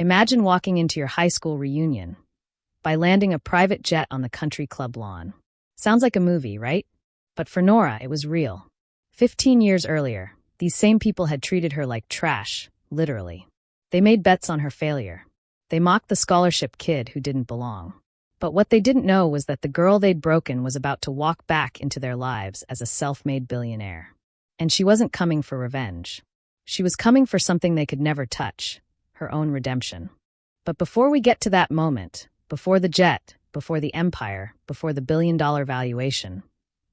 Imagine walking into your high school reunion by landing a private jet on the country club lawn. Sounds like a movie, right? But for Nora, it was real. 15 years earlier, these same people had treated her like trash, literally. They made bets on her failure. They mocked the scholarship kid who didn't belong. But what they didn't know was that the girl they'd broken was about to walk back into their lives as a self-made billionaire. And she wasn't coming for revenge. She was coming for something they could never touch, her own redemption. But before we get to that moment, before the jet, before the empire, before the billion-dollar valuation,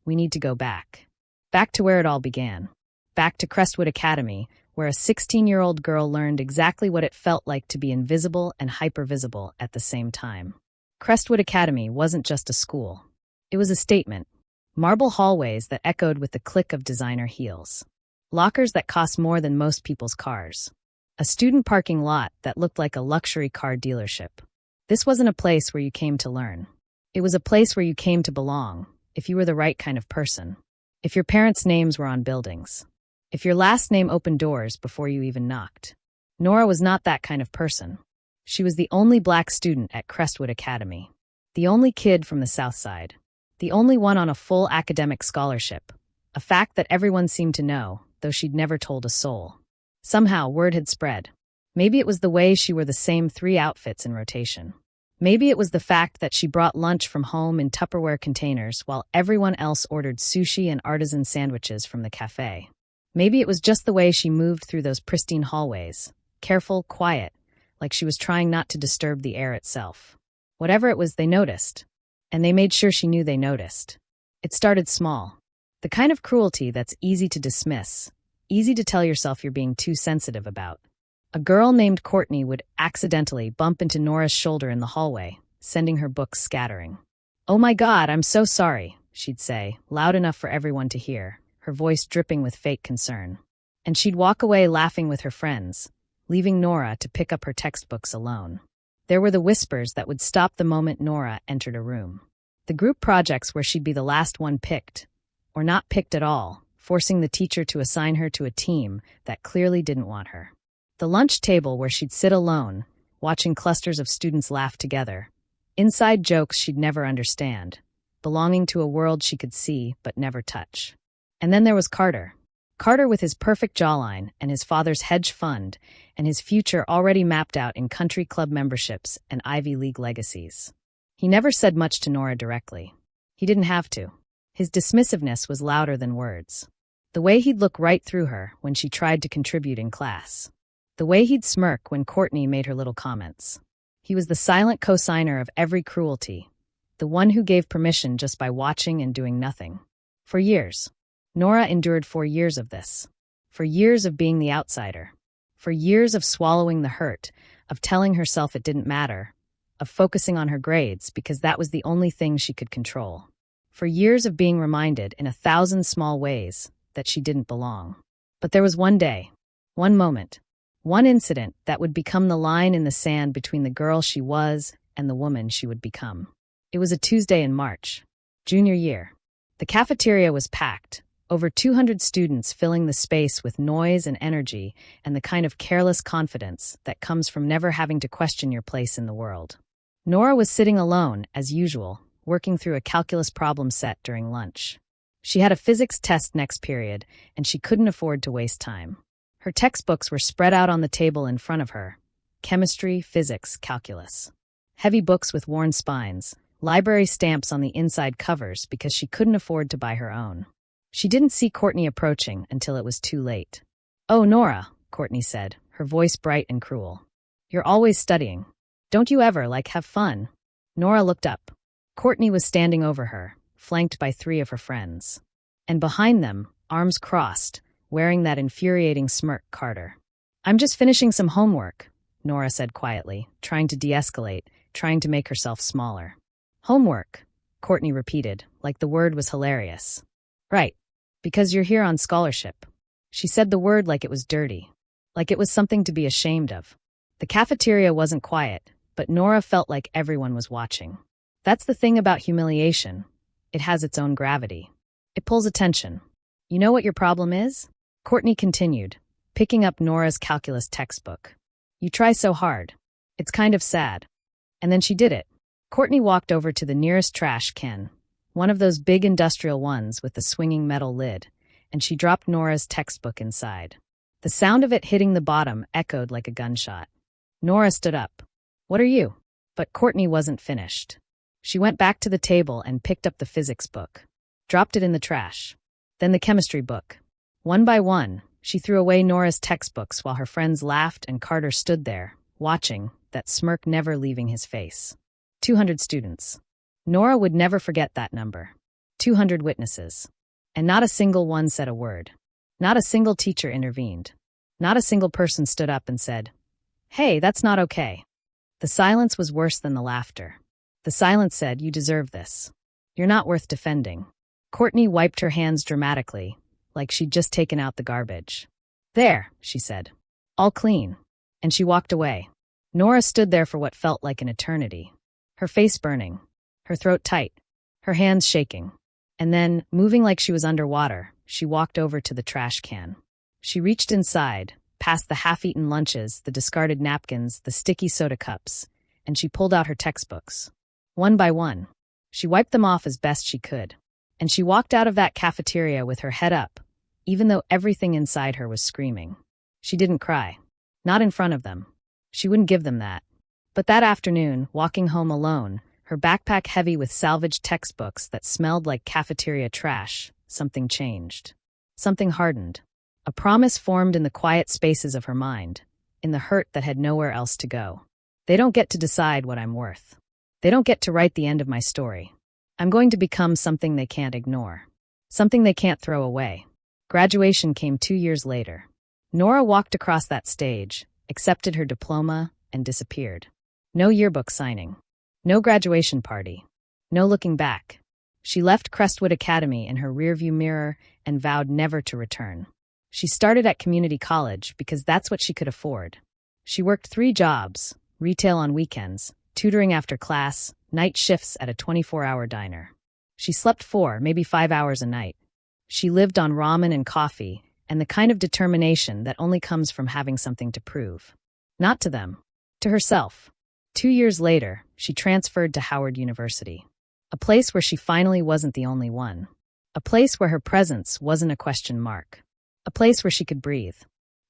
we need to go back. Back to where it all began. Back to Crestwood Academy, where a 16-year-old girl learned exactly what it felt like to be invisible and hypervisible at the same time. Crestwood Academy wasn't just a school. It was a statement. Marble hallways that echoed with the click of designer heels. Lockers that cost more than most people's cars. A student parking lot that looked like a luxury car dealership. This wasn't a place where you came to learn. It was a place where you came to belong, if you were the right kind of person. If your parents' names were on buildings. If your last name opened doors before you even knocked. Nora was not that kind of person. She was the only black student at Crestwood Academy. The only kid from the South Side. The only one on a full academic scholarship. A fact that everyone seemed to know, though she'd never told a soul. Somehow, word had spread. Maybe it was the way she wore the same 3 outfits in rotation. Maybe it was the fact that she brought lunch from home in Tupperware containers while everyone else ordered sushi and artisan sandwiches from the cafe. Maybe it was just the way she moved through those pristine hallways. Careful, quiet, like she was trying not to disturb the air itself. Whatever it was, they noticed. And they made sure she knew they noticed. It started small. The kind of cruelty that's easy to dismiss, easy to tell yourself you're being too sensitive about. A girl named Courtney would accidentally bump into Nora's shoulder in the hallway, sending her books scattering. "Oh my God, I'm so sorry," she'd say, loud enough for everyone to hear, her voice dripping with fake concern. And she'd walk away laughing with her friends, leaving Nora to pick up her textbooks alone. There were the whispers that would stop the moment Nora entered a room. The group projects where she'd be the last one picked, or not picked at all, forcing the teacher to assign her to a team that clearly didn't want her. The lunch table where she'd sit alone, watching clusters of students laugh together. Inside jokes she'd never understand, belonging to a world she could see but never touch. And then there was Carter. Carter with his perfect jawline and his father's hedge fund and his future already mapped out in country club memberships and Ivy League legacies. He never said much to Nora directly. He didn't have to. His dismissiveness was louder than words. The way he'd look right through her when she tried to contribute in class. The way he'd smirk when Courtney made her little comments. He was the silent cosigner of every cruelty, the one who gave permission just by watching and doing nothing. For years. Nora endured 4 years of this. For years of being the outsider. For years of swallowing the hurt, of telling herself it didn't matter, of focusing on her grades because that was the only thing she could control. For years of being reminded in 1,000 small ways that she didn't belong. But there was one day, one moment, one incident that would become the line in the sand between the girl she was and the woman she would become. It was a Tuesday in March, junior year. The cafeteria was packed, over 200 students filling the space with noise and energy and the kind of careless confidence that comes from never having to question your place in the world. Nora was sitting alone, as usual, working through a calculus problem set during lunch. She had a physics test next period, and she couldn't afford to waste time. Her textbooks were spread out on the table in front of her. Chemistry, physics, calculus. Heavy books with worn spines, library stamps on the inside covers because she couldn't afford to buy her own. She didn't see Courtney approaching until it was too late. "Oh, Nora," Courtney said, her voice bright and cruel. "You're always studying. Don't you ever, have fun?" Nora looked up. Courtney was standing over her, flanked by 3 of her friends. And behind them, arms crossed, wearing that infuriating smirk, Carter. "I'm just finishing some homework," Nora said quietly, trying to de-escalate, trying to make herself smaller. "Homework," Courtney repeated, like the word was hilarious. "Right. Because you're here on scholarship." She said the word like it was dirty, like it was something to be ashamed of. The cafeteria wasn't quiet, but Nora felt like everyone was watching. That's the thing about humiliation. It has its own gravity. It pulls attention. "You know what your problem is?" Courtney continued, picking up Nora's calculus textbook. "You try so hard. It's kind of sad. And then she did it. Courtney walked over to the nearest trash can, one of those big industrial ones with the swinging metal lid, and she dropped Nora's textbook inside. The sound of it hitting the bottom echoed like a gunshot. Nora stood up. "What are you?" But Courtney wasn't finished. She went back to the table and picked up the physics book, dropped it in the trash. Then the chemistry book. One by one, she threw away Nora's textbooks while her friends laughed and Carter stood there, watching, that smirk never leaving his face. 200 students. Nora would never forget that number. 200 witnesses. And not a single one said a word. Not a single teacher intervened. Not a single person stood up and said, "Hey, that's not okay." The silence was worse than the laughter. The silence said, "You deserve this. You're not worth defending." Courtney wiped her hands dramatically, like she'd just taken out the garbage. "There," she said. "All clean." And she walked away. Nora stood there for what felt like an eternity. Her face burning, her throat tight, her hands shaking. And then, moving like she was underwater, she walked over to the trash can. She reached inside, past the half-eaten lunches, the discarded napkins, the sticky soda cups, and she pulled out her textbooks. One by one. She wiped them off as best she could. And she walked out of that cafeteria with her head up, even though everything inside her was screaming. She didn't cry. Not in front of them. She wouldn't give them that. But that afternoon, walking home alone, her backpack heavy with salvaged textbooks that smelled like cafeteria trash, something changed. Something hardened. A promise formed in the quiet spaces of her mind, in the hurt that had nowhere else to go. They don't get to decide what I'm worth. They don't get to write the end of my story. I'm going to become something they can't ignore. Something they can't throw away. Graduation came 2 years later. Nora walked across that stage, accepted her diploma, and disappeared. No yearbook signing. No graduation party. No looking back. She left Crestwood Academy in her rearview mirror and vowed never to return. She started at community college because that's what she could afford. She worked 3 jobs, retail on weekends, tutoring after class, night shifts at a 24-hour diner. She slept 4, maybe 5 hours a night. She lived on ramen and coffee, and the kind of determination that only comes from having something to prove. Not to them. To herself. 2 years later, she transferred to Howard University. A place where she finally wasn't the only one. A place where her presence wasn't a question mark. A place where she could breathe.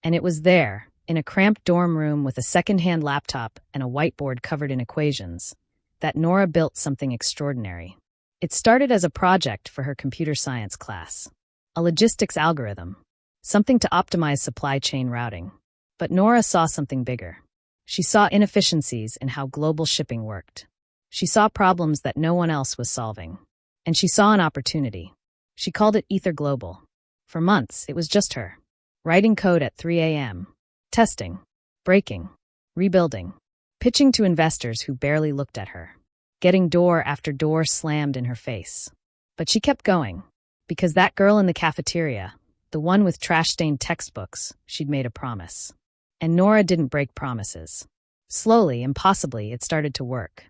And it was there, in a cramped dorm room with a second-hand laptop and a whiteboard covered in equations, that Nora built something extraordinary. It started as a project for her computer science class. A logistics algorithm. Something to optimize supply chain routing. But Nora saw something bigger. She saw inefficiencies in how global shipping worked. She saw problems that no one else was solving. And she saw an opportunity. She called it Ether Global. For months, it was just her. Writing code at 3 a.m. Testing. Breaking. Rebuilding. Pitching to investors who barely looked at her. Getting door after door slammed in her face. But she kept going. Because that girl in the cafeteria, the one with trash-stained textbooks, she'd made a promise. And Nora didn't break promises. Slowly, impossibly, it started to work.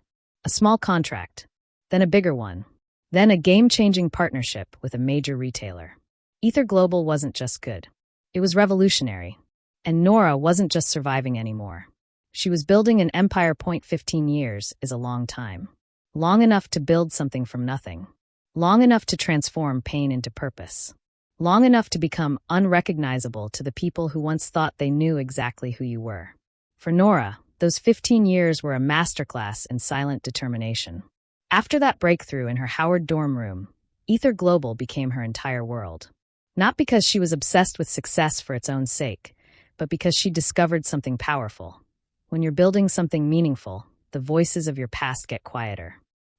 A small contract. Then a bigger one. Then a game-changing partnership with a major retailer. Ether Global wasn't just good. It was revolutionary. And Nora wasn't just surviving anymore. She was building an empire. 15 years is a long time. Long enough to build something from nothing. Long enough to transform pain into purpose. Long enough to become unrecognizable to the people who once thought they knew exactly who you were. For Nora, those 15 years were a masterclass in silent determination. After that breakthrough in her Howard dorm room, Ether Global became her entire world. Not because she was obsessed with success for its own sake, but because she discovered something powerful. When you're building something meaningful, the voices of your past get quieter.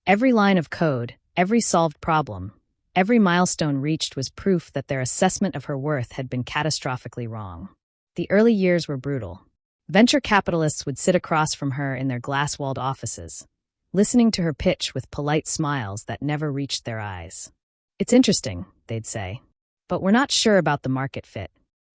Every line of code, every solved problem, every milestone reached was proof that their assessment of her worth had been catastrophically wrong. The early years were brutal. Venture capitalists would sit across from her in their glass-walled offices, listening to her pitch with polite smiles that never reached their eyes. "It's interesting," they'd say, "but we're not sure about the market fit."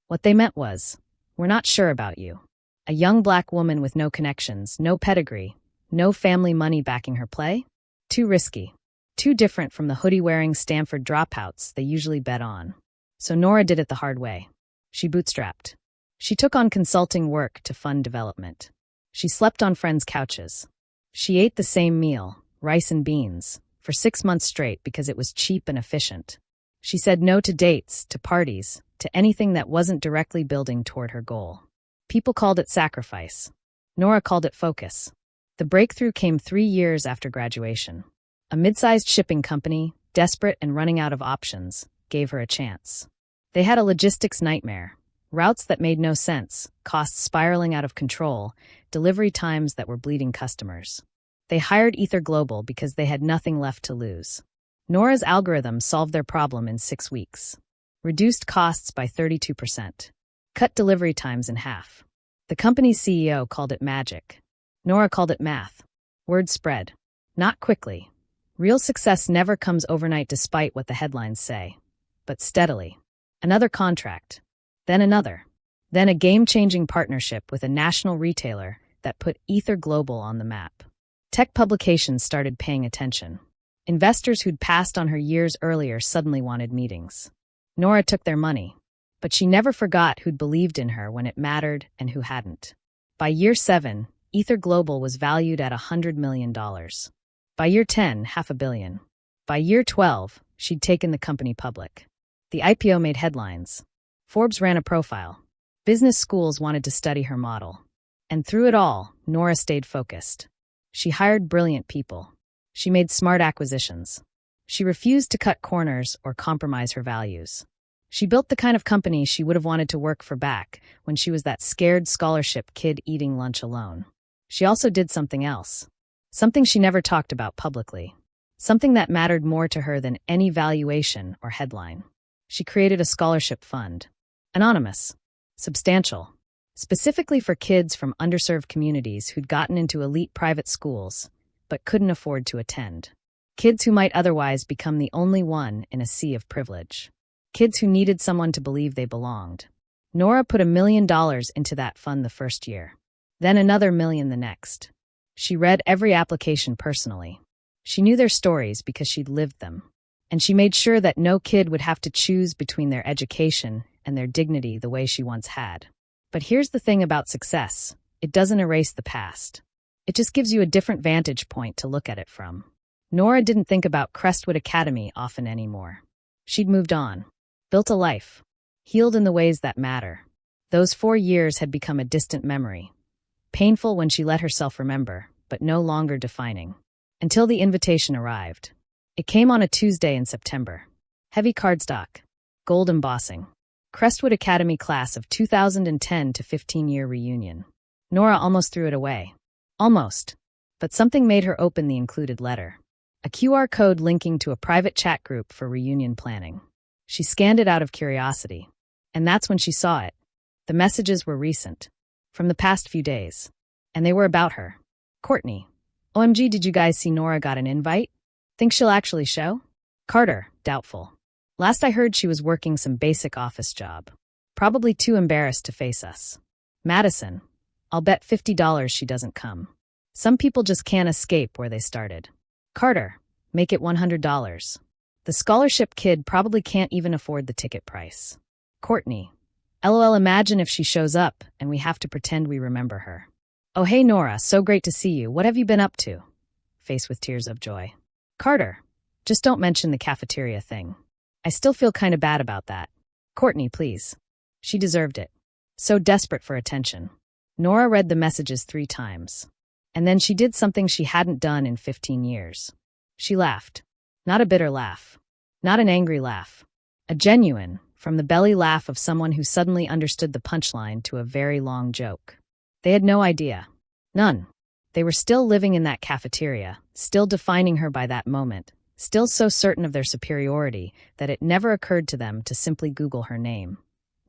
What they meant was, "We're not sure about you." A young black woman with no connections, no pedigree, no family money backing her play? Too risky. Too different from the hoodie-wearing Stanford dropouts they usually bet on. So Nora did it the hard way. She bootstrapped. She took on consulting work to fund development. She slept on friends' couches. She ate the same meal, rice and beans, for 6 months straight because it was cheap and efficient. She said no to dates, to parties, to anything that wasn't directly building toward her goal. People called it sacrifice. Nora called it focus. The breakthrough came 3 years after graduation. A mid-sized shipping company, desperate and running out of options, gave her a chance. They had a logistics nightmare. Routes that made no sense, costs spiraling out of control, delivery times that were bleeding customers. They hired Ether Global because they had nothing left to lose. Nora's algorithm solved their problem in 6 weeks. Reduced costs by 32%. Cut delivery times in half. The company's CEO called it magic. Nora called it math. Word spread. Not quickly. Real success never comes overnight despite what the headlines say. But steadily. Another contract. Then another. Then a game-changing partnership with a national retailer that put Ether Global on the map. Tech publications started paying attention. Investors who'd passed on her years earlier suddenly wanted meetings. Nora took their money. But she never forgot who'd believed in her when it mattered and who hadn't. By year 7, Ether Global was valued at $100 million. By year 10, $500 million. By year 12, she'd taken the company public. The IPO made headlines. Forbes ran a profile. Business schools wanted to study her model. And through it all, Nora stayed focused. She hired brilliant people. She made smart acquisitions. She refused to cut corners or compromise her values. She built the kind of company she would have wanted to work for back when she was that scared scholarship kid eating lunch alone. She also did something else. Something she never talked about publicly. Something that mattered more to her than any valuation or headline. She created a scholarship fund. Anonymous. Substantial. Specifically for kids from underserved communities who'd gotten into elite private schools, but couldn't afford to attend. Kids who might otherwise become the only one in a sea of privilege. Kids who needed someone to believe they belonged. Nora put $1 million into that fund the first year. Then another $1 million the next. She read every application personally. She knew their stories because she'd lived them. And she made sure that no kid would have to choose between their education and their dignity the way she once had. But here's the thing about success. It doesn't erase the past. It just gives you a different vantage point to look at it from. Nora didn't think about Crestwood Academy often anymore. She'd moved on. Built a life. Healed in the ways that matter. Those 4 years had become a distant memory. Painful when she let herself remember, but no longer defining. Until the invitation arrived. It came on a Tuesday in September. Heavy cardstock. Gold embossing. Crestwood Academy class of 2010 to 15-year reunion. Nora almost threw it away. Almost. But something made her open the included letter. A QR code linking to a private chat group for reunion planning. She scanned it out of curiosity. And that's when she saw it. The messages were recent. From the past few days. And they were about her. Courtney. OMG, did you guys see Nora got an invite? Think she'll actually show? Carter. Doubtful. Last I heard she was working some basic office job. Probably too embarrassed to face us. Madison. I'll bet $50 she doesn't come. Some people just can't escape where they started. Carter. Make it $100. The scholarship kid probably can't even afford the ticket price. Courtney. LOL, imagine if she shows up and we have to pretend we remember her. Oh hey Nora, so great to see you. What have you been up to? Face with tears of joy. Carter. Just don't mention the cafeteria thing. I still feel kind of bad about that. Courtney, please. She deserved it. So desperate for attention. Nora read the messages 3 times. And then she did something she hadn't done in 15 years. She laughed. Not a bitter laugh. Not an angry laugh. A genuine, from the belly laugh of someone who suddenly understood the punchline to a very long joke. They had no idea. None. They were still living in that cafeteria, still defining her by that moment, still so certain of their superiority that it never occurred to them to simply Google her name.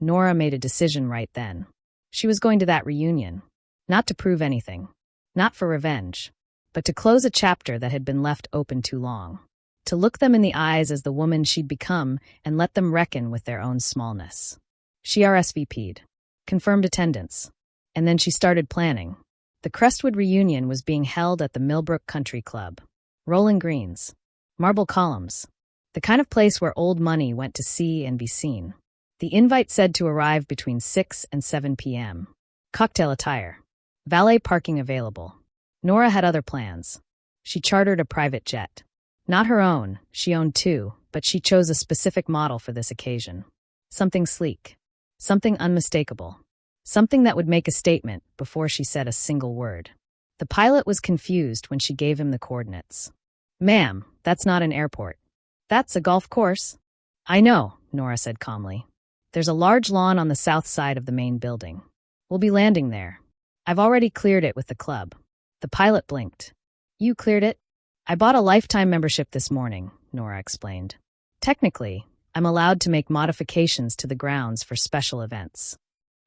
Nora made a decision right then. She was going to that reunion. Not to prove anything. Not for revenge. But to close a chapter that had been left open too long. To look them in the eyes as the woman she'd become and let them reckon with their own smallness. She RSVP'd. Confirmed attendance. And then she started planning. The Crestwood reunion was being held at the Millbrook Country Club. Rolling greens. Marble columns. The kind of place where old money went to see and be seen. The invite said to arrive between 6 and 7 p.m. Cocktail attire. Valet parking available. Nora had other plans. She chartered a private jet. Not her own, she owned two, but she chose a specific model for this occasion. Something sleek. Something unmistakable. Something that would make a statement before she said a single word. The pilot was confused when she gave him the coordinates. "Ma'am, that's not an airport. That's a golf course." "I know," Nora said calmly. "There's a large lawn on the south side of the main building. We'll be landing there. I've already cleared it with the club." The pilot blinked. "You cleared it?" "I bought a lifetime membership this morning," Nora explained. "Technically, I'm allowed to make modifications to the grounds for special events."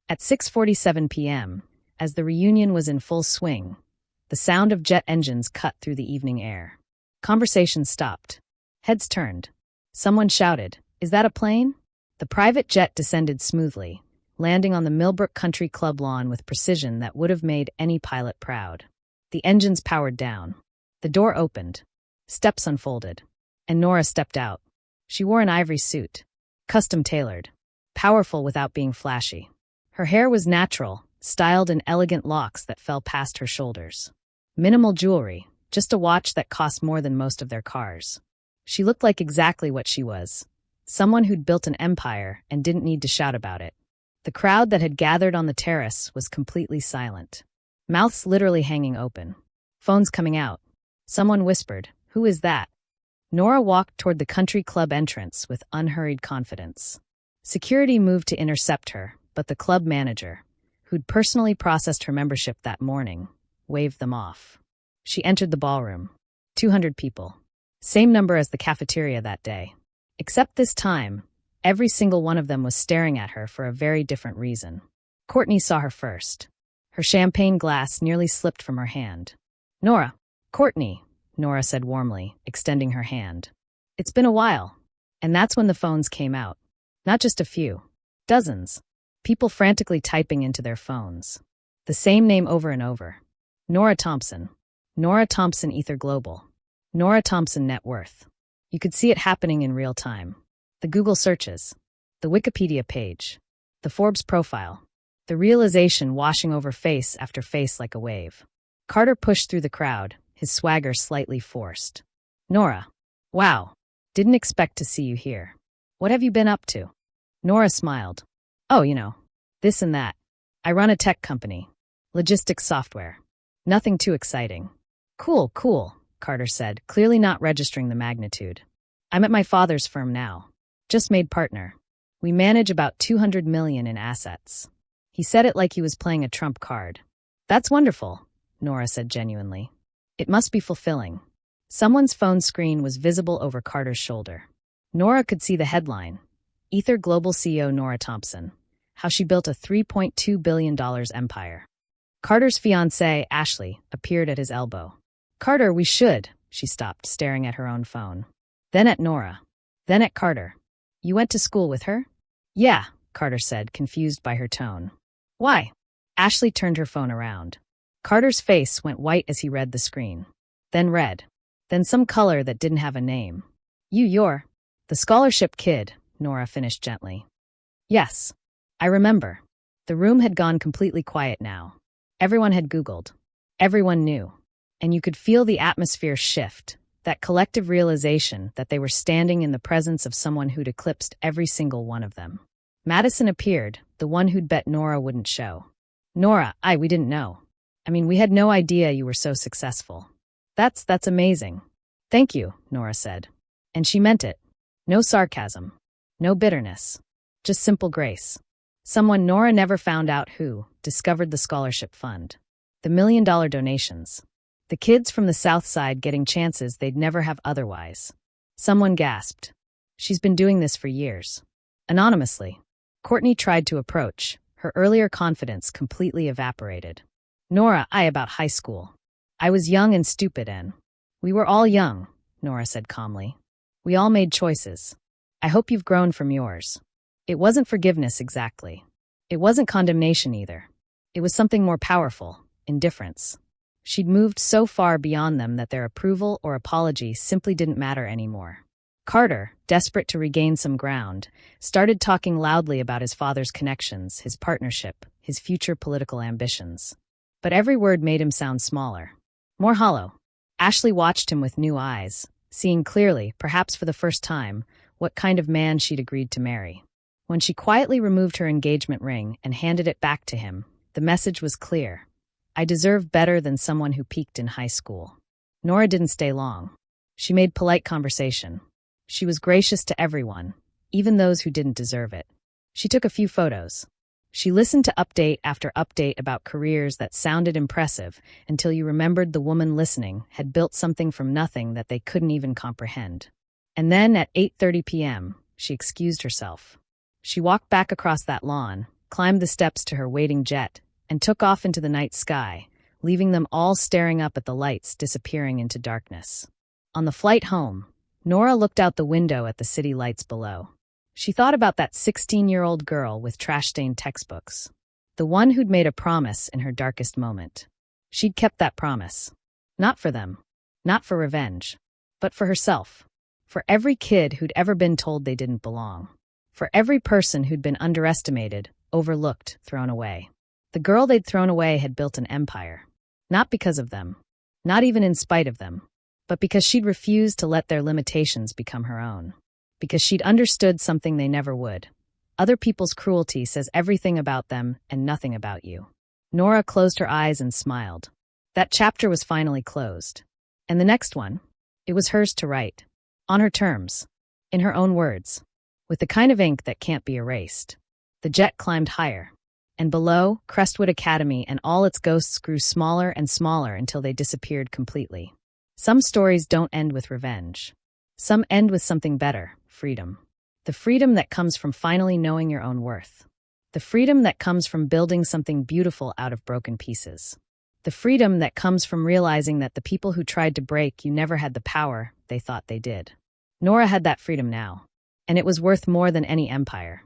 At 6:47 p.m., as the reunion was in full swing, the sound of jet engines cut through the evening air. Conversation stopped. Heads turned. Someone shouted, "Is that a plane?" The private jet descended smoothly, landing on the Millbrook Country Club lawn with precision that would have made any pilot proud. The engines powered down. The door opened. Steps unfolded. And Nora stepped out. She wore an ivory suit. Custom-tailored. Powerful without being flashy. Her hair was natural, styled in elegant locks that fell past her shoulders. Minimal jewelry, just a watch that cost more than most of their cars. She looked like exactly what she was. Someone who'd built an empire and didn't need to shout about it. The crowd that had gathered on the terrace was completely silent. Mouths literally hanging open. Phones coming out. Someone whispered, "Who is that?" Nora walked toward the country club entrance with unhurried confidence. Security moved to intercept her, but the club manager, who'd personally processed her membership that morning, waved them off. She entered the ballroom. 200 people. Same number as the cafeteria that day. Except this time, every single one of them was staring at her for a very different reason. Courtney saw her first. Her champagne glass nearly slipped from her hand. "Nora." "Courtney," Nora said warmly, extending her hand. "It's been a while." And that's when the phones came out. Not just a few. Dozens. People frantically typing into their phones. The same name over and over. Nora Thompson. Nora Thompson Ether Global. Nora Thompson Net Worth. You could see it happening in real time. The Google searches. The Wikipedia page. The Forbes profile. The realization washing over face after face like a wave. Carter pushed through the crowd, his swagger slightly forced. "Nora. Wow. Didn't expect to see you here. What have you been up to?" Nora smiled. "Oh, this and that. I run a tech company. Logistics software. Nothing too exciting." "Cool, cool," Carter said, clearly not registering the magnitude. "I'm at my father's firm now. Just made partner. We manage about 200 million in assets." He said it like he was playing a trump card. "That's wonderful," Nora said genuinely. "It must be fulfilling." Someone's phone screen was visible over Carter's shoulder. Nora could see the headline. Ether Global CEO Nora Thompson. How she built a $3.2 billion empire. Carter's fiancée, Ashley, appeared at his elbow. "Carter, we should," she stopped, staring at her own phone. Then at Nora. Then at Carter. "You went to school with her?" "Yeah," Carter said, confused by her tone. "Why?" Ashley turned her phone around. Carter's face went white as he read the screen. Then red. Then some color that didn't have a name. You're the scholarship kid," Nora finished gently. "Yes. I remember." The room had gone completely quiet now. Everyone had Googled. Everyone knew. And you could feel the atmosphere shift, that collective realization that they were standing in the presence of someone who'd eclipsed every single one of them. Madison appeared, the one who'd bet Nora wouldn't show. "Nora, we didn't know. We had no idea you were so successful." That's amazing." "Thank you," Nora said. And she meant it. No sarcasm. No bitterness. Just simple grace. Someone Nora never found out who discovered the scholarship fund. The $1 million donations. The kids from the South Side getting chances they'd never have otherwise. Someone gasped. "She's been doing this for years." Anonymously. Courtney tried to approach. Her earlier confidence completely evaporated. "Nora, about high school. I was young and stupid and..." "We were all young," Nora said calmly. "We all made choices. I hope you've grown from yours." It wasn't forgiveness exactly. It wasn't condemnation either. It was something more powerful, indifference. She'd moved so far beyond them that their approval or apology simply didn't matter anymore. Carter, desperate to regain some ground, started talking loudly about his father's connections, his partnership, his future political ambitions. But every word made him sound smaller, more hollow. Ashley watched him with new eyes, seeing clearly, perhaps for the first time, what kind of man she'd agreed to marry. When she quietly removed her engagement ring and handed it back to him, the message was clear. I deserve better than someone who peaked in high school. Nora didn't stay long. She made polite conversation. She was gracious to everyone, even those who didn't deserve it. She took a few photos. She listened to update after update about careers that sounded impressive until you remembered the woman listening had built something from nothing that they couldn't even comprehend. And then at 8:30 p.m., she excused herself. She walked back across that lawn, climbed the steps to her waiting jet, and took off into the night sky, leaving them all staring up at the lights disappearing into darkness. On the flight home, Nora looked out the window at the city lights below. She thought about that 16-year-old girl with trash-stained textbooks, the one who'd made a promise in her darkest moment. She'd kept that promise. Not for them, not for revenge, but for herself, for every kid who'd ever been told they didn't belong, for every person who'd been underestimated, overlooked, thrown away. The girl they'd thrown away had built an empire, not because of them, not even in spite of them, but because she'd refused to let their limitations become her own. Because she'd understood something they never would. Other people's cruelty says everything about them and nothing about you. Nora closed her eyes and smiled. That chapter was finally closed. And the next one? It was hers to write. On her terms. In her own words. With the kind of ink that can't be erased. The jet climbed higher. And below, Crestwood Academy and all its ghosts grew smaller and smaller until they disappeared completely. Some stories don't end with revenge. Some end with something better. Freedom. The freedom that comes from finally knowing your own worth. The freedom that comes from building something beautiful out of broken pieces. The freedom that comes from realizing that the people who tried to break you never had the power they thought they did. Nora had that freedom now, and it was worth more than any empire.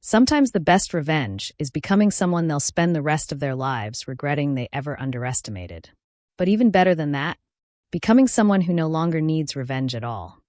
Sometimes the best revenge is becoming someone they'll spend the rest of their lives regretting they ever underestimated. But even better than that, becoming someone who no longer needs revenge at all.